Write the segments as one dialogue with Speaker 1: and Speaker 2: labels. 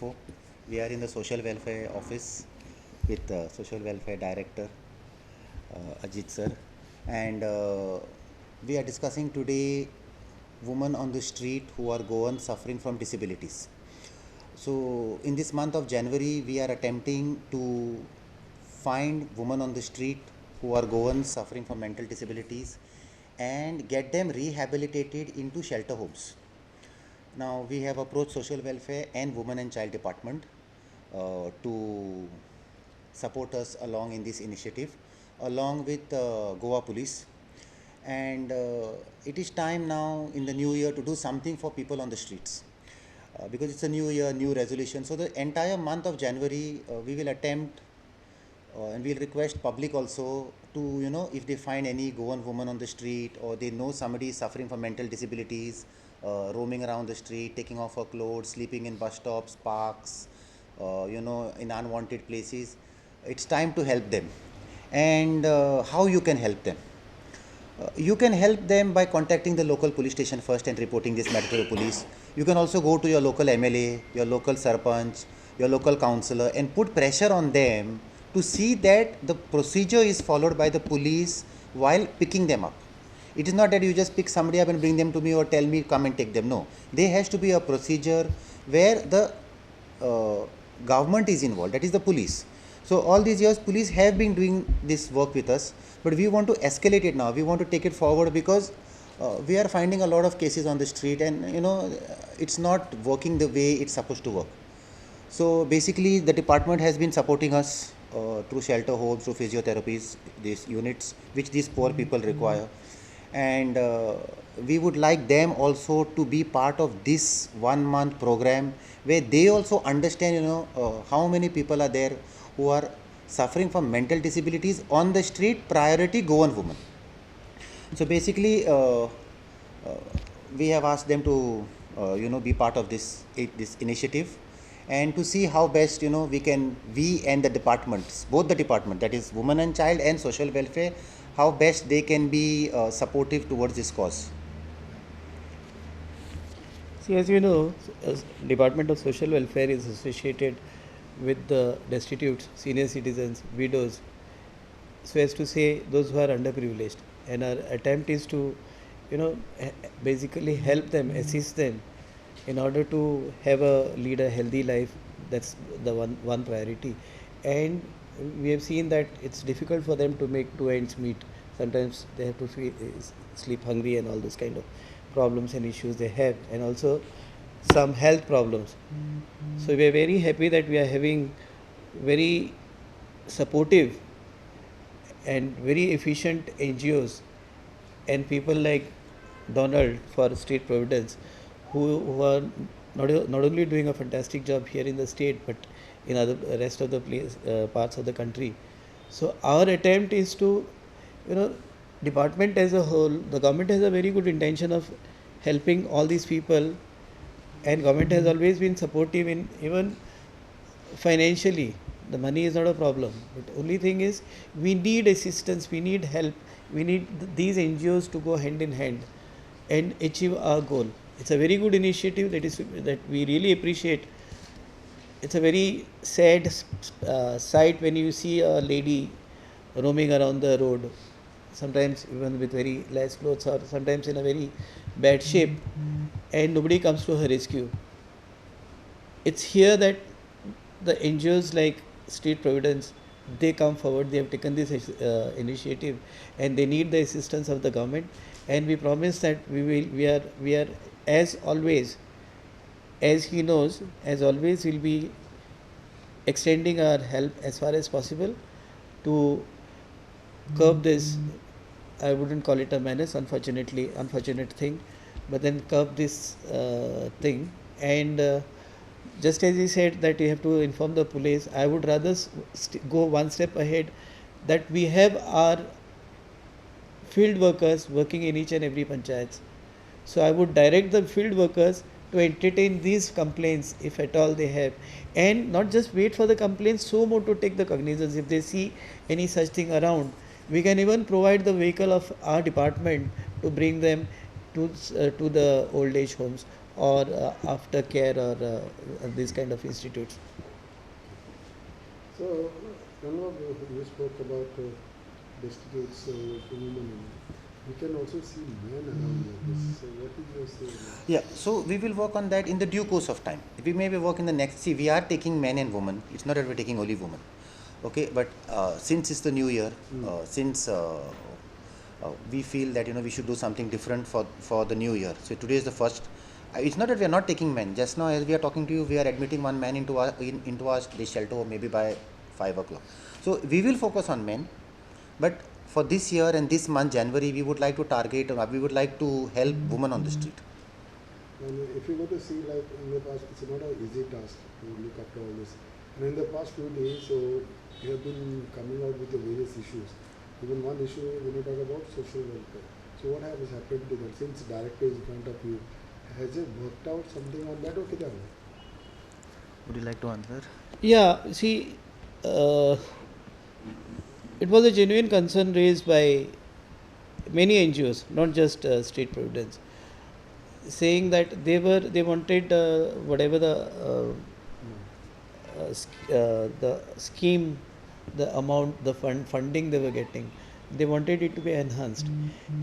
Speaker 1: info. We are in the social welfare office with social welfare director Ajit sir, and we are discussing today women on the street who are Goans suffering from disabilities. So in this month of January, we are attempting to find women on the street who are Goans suffering from mental disabilities and get them rehabilitated into shelter homes. Now we have approached social welfare and women and child department to support us along in this initiative, along with Goa Police. And it is time now in the new year to do something for people on the streets. Because it's a new year, new resolution. So the entire month of January, we will attempt and we'll request public also to, if they find any Goan woman on the street or they know somebody is suffering from mental disabilities, roaming around the street, taking off her clothes, sleeping in bus stops, parks, in unwanted places, it's time to help them. And how you can help them? You can help them by contacting the local police station first and reporting this matter to the police. You can also go to your local MLA, your local sarpanch, your local councillor and put pressure on them to see that the procedure is followed by the police while picking them up. It is not that you just pick somebody up and bring them to me or tell me come and take them. No, there has to be a procedure where the government is involved, that is the police. So all these years police have been doing this work with us, but we want to escalate it now. We want to take it forward because we are finding a lot of cases on the street and it's not working the way it's supposed to work. So basically the department has been supporting us through shelter homes, through physiotherapies, these units which these poor people require. And we would like them also to be part of this 1 month program where they also understand how many people are there who are suffering from mental disabilities on the street, priority Goan women. So basically we have asked them to be part of this initiative and to see how best we and the departments, both the department, that is women and child and social welfare, how best they can be supportive towards this cause.
Speaker 2: See, as you know, Department of Social Welfare is associated with the destitutes, senior citizens, widows, so as to say those who are underprivileged. And our attempt is to, basically help them, assist them in order to lead a healthy life. That's the one priority. And we have seen that it's difficult for them to make two ends meet. Sometimes they have to sleep hungry and all those kind of problems and issues they have, and also some health problems. So we are very happy that we are having very supportive and very efficient NGOs and people like Donald for State Providence, who are not only doing a fantastic job here in the state but in other rest of the parts of the country. So our attempt is to, department as a whole, the government has a very good intention of helping all these people, and government has always been supportive in even financially. The money is not a problem, but only thing is we need assistance, we need help, we need these NGOs to go hand in hand and achieve our goal. It's a very good initiative that we really appreciate. It's a very sad sight when you see a lady roaming around the road, sometimes even with very less clothes or sometimes in a very bad shape, and nobody comes to her rescue. It's here that the NGOs like State Providence, they come forward, they have taken this initiative and they need the assistance of the government, and we promise that we are as always, as he knows, as always will be extending our help as far as possible to curb this. I wouldn't call it a menace, unfortunate thing, but then curb this thing. And just as he said that you have to inform the police, I would rather go one step ahead, that we have our field workers working in each and every panchayat. So I would direct the field workers to entertain these complaints if at all they have, and not just wait for the complaints, so more to take the cognizance. If they see any such thing around, we can even provide the vehicle of our department to bring them to the old age homes or aftercare or these kind of institutes.
Speaker 3: So, Pranab, you spoke about destitutes for women. We can also see men around like this. So, what is your say?
Speaker 1: Yeah, so we will work on that in the due course of time. We maybe work in the next. See, we are taking men and women. It's not that we're taking only women. Okay, but since it's the new year, since we feel that we should do something different for the new year. So today is the first. It's not that we are not taking men. Just now, as we are talking to you, we are admitting one man into our this shelter maybe by 5 o'clock. So we will focus on men, but for this year and this month January, we would like to target. We would like to help women on the street.
Speaker 3: And if you go to see, like in the past, it's not an easy task to look after all this. And in the past few days, so you have been coming out with the various issues. Even one issue when you talk about social welfare. So what has happened to that? Since director is in front of you, has it worked out something on that? Okay, then.
Speaker 1: Would you like to answer?
Speaker 2: Yeah, see, it was a genuine concern raised by many NGOs, not just State Providence, saying that they wanted whatever the scheme, the amount, the funding they were getting, they wanted it to be enhanced,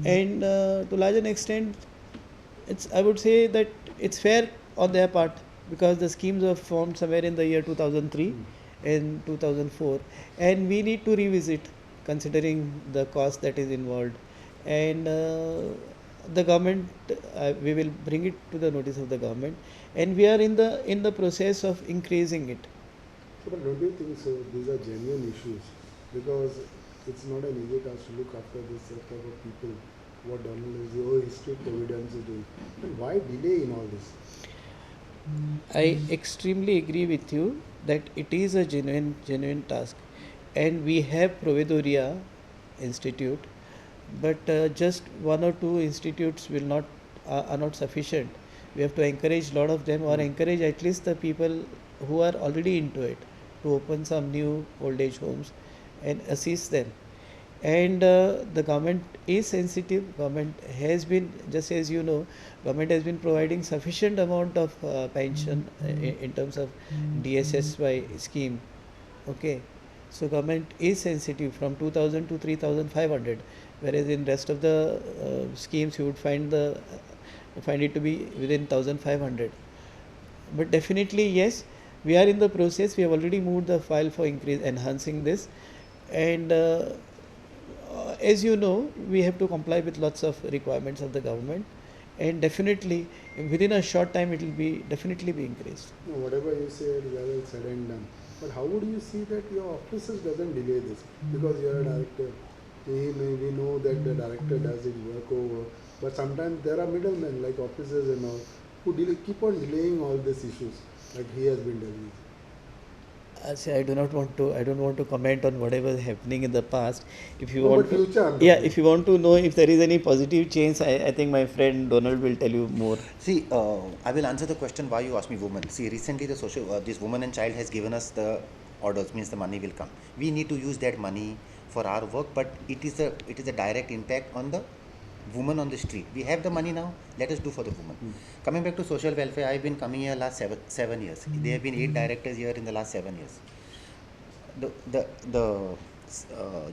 Speaker 2: and to large an extent, I would say that it's fair on their part, because the schemes were formed somewhere in the year 2003 and 2004, and we need to revisit considering the cost that is involved, and the government, we will bring it to the notice of the government, and we are in the process of increasing it.
Speaker 3: So, but don't you think so? These are genuine issues because it's not an easy task to look after this type of people. What Donald is, your history, Providence is doing, and why delay in all this?
Speaker 2: I extremely agree with you that it is a genuine task, and we have Providoria Institute, but just one or two institutes will not are not sufficient. We have to encourage a lot of them, or encourage at least the people who are already into it, to open some new old age homes and assist them. And the government is sensitive. Government has been, just as you know, government has been providing sufficient amount of pension in terms of DSSY scheme. Okay, so government is sensitive from 2000 to 3500, whereas in rest of the schemes you would find it to be within 1500. But definitely yes, we are in the process. We have already moved the file for enhancing this, and as you know, we have to comply with lots of requirements of the government, and definitely within a short time it will be definitely be increased.
Speaker 3: No, whatever you said, well said and done. But how would you see that your officers doesn't delay this? Because you are a director. We know that the director does his work over. But sometimes there are middlemen like officers and all who keep on delaying all these issues like he has been doing.
Speaker 2: See, I don't want to comment on whatever is happening in the past. If you
Speaker 3: No,
Speaker 2: want
Speaker 3: but
Speaker 2: to,
Speaker 3: future, I'm
Speaker 2: yeah,
Speaker 3: talking.
Speaker 2: if you want to know if there is any positive change, I think my friend Donald will tell you more.
Speaker 1: See, I will answer the question why you asked me women. See, recently this woman and child has given us the orders, means the money will come. We need to use that money for our work, but it is a direct impact on the woman on the street. We have the money now. Let us do for the woman. Coming back to social welfare, I've been coming here last 7 years. There have been 8 directors here in the last 7 years. The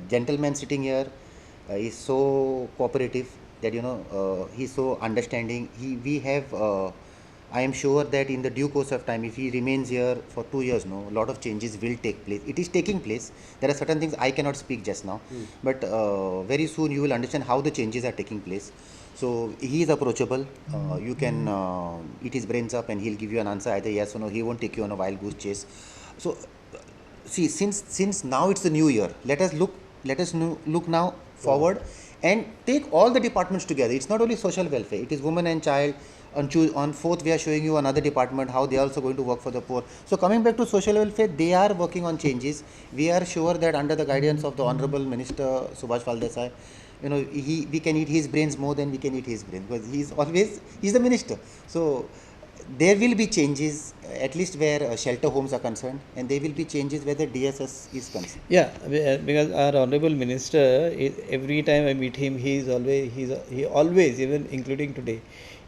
Speaker 1: gentleman sitting here is so cooperative that he's so understanding. We have I am sure that in the due course of time, if he remains here for 2 years, a lot of changes will take place. It is taking place. There are certain things I cannot speak just now, but very soon you will understand how the changes are taking place. So he is approachable. You can eat his brains up, and he'll give you an answer either yes or no. He won't take you on a wild goose chase. So see, since now it's the new year, let us look now forward and take all the departments together. It's not only social welfare, it is women and child. On 4th, we are showing you another department, how they are also going to work for the poor. So coming back to social welfare, they are working on changes. We are sure that under the guidance of the Honorable Minister Subhash Valdesai, we can eat his brains more than we can eat his brains, because he's the minister. So there will be changes, at least where shelter homes are concerned, and there will be changes where the DSS is concerned.
Speaker 2: Yeah, because our honorable minister, every time I meet him, he always, even including today,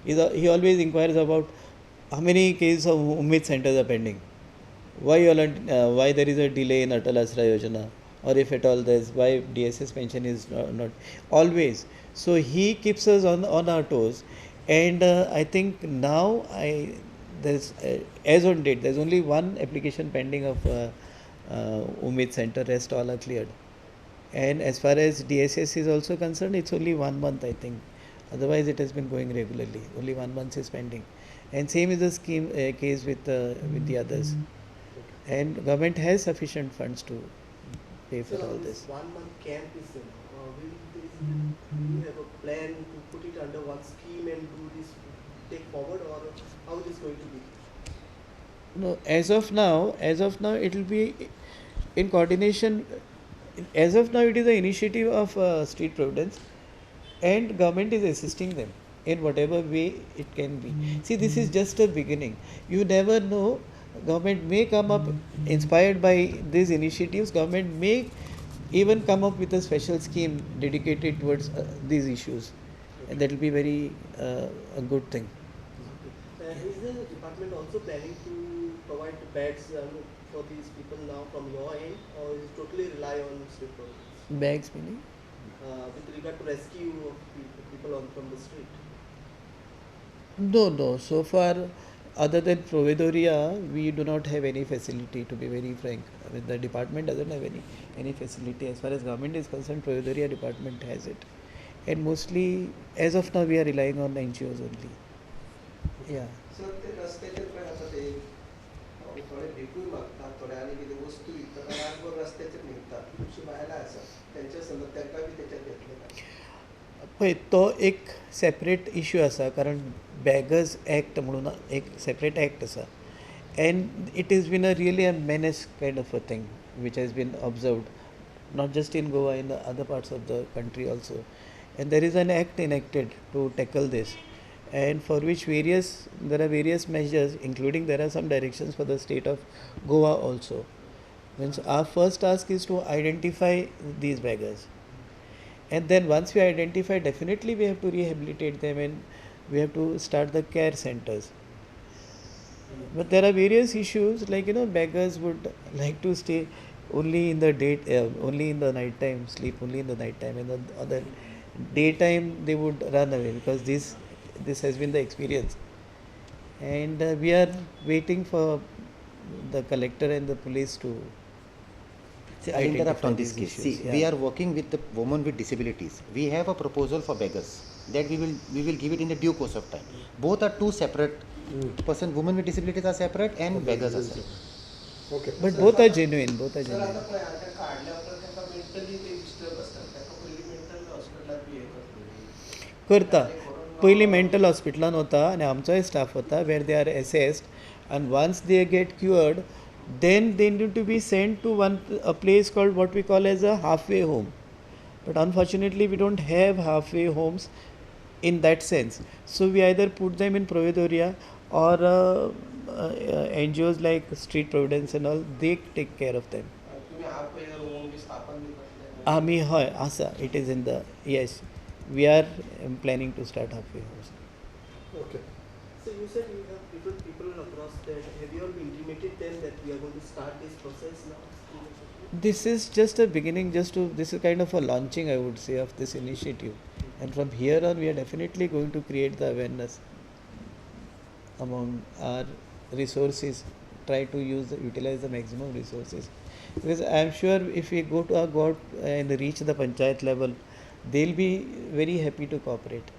Speaker 2: he always inquires about how many cases of Ummid centers are pending? Why there is a delay in Atal Asra Yojana, or if at all there's why DSS pension is not always. So he keeps us on our toes, and I think now there's as on date there's only one application pending of Umid Center. Rest all are cleared. And as far as DSS is also concerned, it's only 1 month, I think. Otherwise, it has been going regularly. Only 1 month is pending, and same is the scheme case with the others. And government has sufficient funds to pay for
Speaker 4: So
Speaker 2: all
Speaker 4: this
Speaker 2: this.
Speaker 4: 1 month camp is, do you have a plan to put it under one scheme and do this take forward, or how it is going to be?
Speaker 2: No, as of now, it will be in coordination. As of now, it is the initiative of Street Providence, and government is assisting them in whatever way it can be. See, this is just a beginning. You never know. Government may come up inspired by these initiatives. Government may even come up with a special scheme dedicated towards these issues, and that will be very a good thing.
Speaker 4: Is the department also planning to provide beds for these people now from your end, or is it totally rely on state providence?
Speaker 2: Bags meaning?
Speaker 4: With regard to rescue of people from the street?
Speaker 2: No, no. So far, other than Providoria, we do not have any facility. To be very frank, I mean, the department doesn't have any facility. As far as government is concerned, Providoria department has it, and mostly as of now, we are relying on NGOs only. Yeah.
Speaker 5: Sir ते रस्त्याचेर पण आता ते थोडे भिकूय मागतात थोडे आनी कितें वस्तू विकतात आनी आनी कोण रस्त्याचेर न्हिदतात खुबशीं बायलां आसात त्यांच्या संदर्भात तांकां बी तेच्यात घेतले काय
Speaker 2: पळय तो एक सेपरेट इश्यू आसा कारण बॅगर्स एक्ट म्हणून एक सेपरेट एक्ट आसा and it has been a really a menace kind of a thing which has been observed not just in Goa, in the other parts of the country also, and there is an act enacted to tackle this, and for which there are various measures, including there are some directions for the state of Goa also. Means our first task is to identify these beggars, and then once we identify, definitely we have to rehabilitate them and we have to start the care centers. But there are various issues like beggars would like to stay only in the only in the night time, sleep only in the night time, and on the daytime they would run away because this has been the experience, and we are waiting for the collector and the police to.
Speaker 1: See, I'll interrupt
Speaker 2: identify
Speaker 1: on this
Speaker 2: these
Speaker 1: case.
Speaker 2: issues,
Speaker 1: See,
Speaker 2: yeah.
Speaker 1: we are working with the women with disabilities. We have a proposal for beggars that we will give it in the due course of time. Both are two separate person. Women with disabilities are separate and beggars are separate.
Speaker 3: Okay.
Speaker 2: But both are genuine. Both are
Speaker 5: sir आता
Speaker 2: genuine.
Speaker 5: पळय हांगा काडल्या उपरांत तांकां mentally ते disturb आसतात ताका पयलीं मेंटल हॉस्पिटलांत बी हे
Speaker 2: करता पयलीं मेंटल हॉस्पिटलान वता आनी आमचोय स्टाफ वता where they are assessed and once they get cured then they need to be sent to a place called what we call as a halfway home, but unfortunately we don't have halfway homes in that sense, so we either put them in Providoria or NGOs like Street Providence and all, they take care of them.
Speaker 5: तुम्ही half pair home B स्थापन B करतले
Speaker 2: आमी हय आसा, it is in the, yes, we are planning to start halfway homes.
Speaker 3: Okay.
Speaker 4: So you said you have people across there. Have you all intimated them that we are going to start this process now?
Speaker 2: This is just a beginning, this is kind of a launching, I would say, of this initiative, and from here on we are definitely going to create the awareness among our resources, try to utilize the maximum resources, because I am sure if we go out and reach the panchayat level, they'll be very happy to cooperate.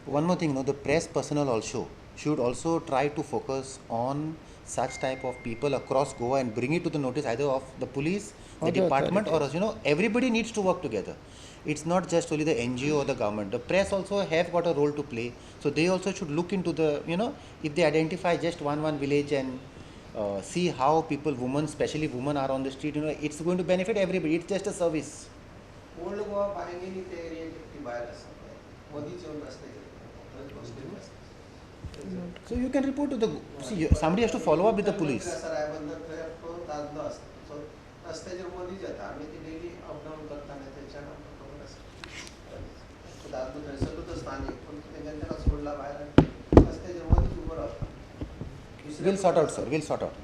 Speaker 1: One more thing, the press personnel also should also try to focus on such type of people across Goa and bring it to the notice either of the police, the
Speaker 2: Or the
Speaker 1: department, or
Speaker 2: authorities.
Speaker 1: everybody needs to work together. It's not just only the NGO or the government. The press also have got a role to play. So they also should look into the, if they identify just one village and see how people, women, especially women, are on the street, it's going to benefit everybody. It's just a service.
Speaker 5: Old Goa पारंगेनी ते एरियेक ती भायर आसा पळय मदींच येवन रस्त्याचेर थंय बसलेली आसता
Speaker 1: So you can report to the, somebody has to follow up with the police.
Speaker 5: आसा रायबंदर थंय एकटो दादलो आसता सो रस्त्याचेर मदींच येता आमी ती डेली अप डावन करता आनी थंयच्यान आमकां खबर आसता तो दादलो थंयसरलो तो स्थानीक पूण तेंच्यान सोडला भायर आनी रस्त्याचेर मदींच उबो रावता
Speaker 1: We'll sort out, sir. We'll sort out.